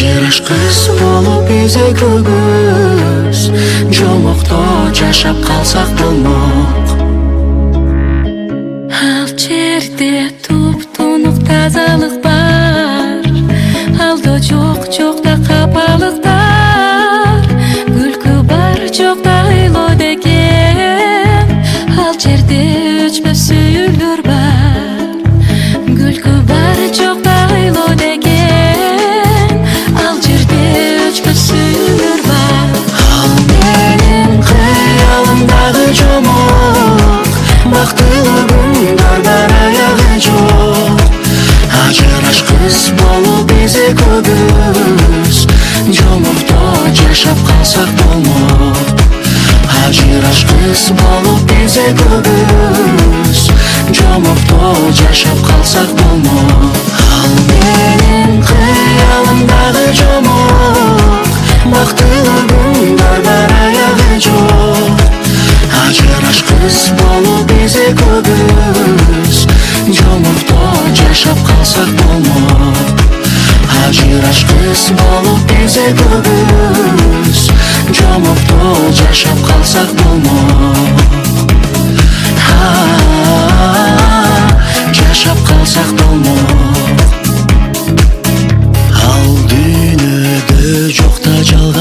Ажырашкыс болуп бизе көбүз, жомокто жашап калсак болмок. Ал жерде туп-тунук тазалык бар, алдоо жокта капалыктар. Күлкү бар, жокта ыйлоо деген, ал жерде өчпөс сүйүүлөр бар. Күлкү бар, жокта ыйлоо деген, ал жерде өчпөс сүйүүлөр бар. Ал менин кыялымдагы жомок, бактылуу күндөр бар, аягы жок. Ажырашкыс болуп бизе көбүз, жомокто жашап калсак болмок. Ажырашкыс болуп бизе көбүз, жомокто жашап калсак болмок. Ал менин кыялымдагы жомок, бактылуу күндөр бар, аягы жок. Ажырашкыс болуп бизе көбүз, жомокто жашап калсак болмок. Ажырашкыс болуп бизе көбүз, жомокто жашап калсак болмок. Жашап калсак болмок. Ал дүйнөдө жокта жалгыз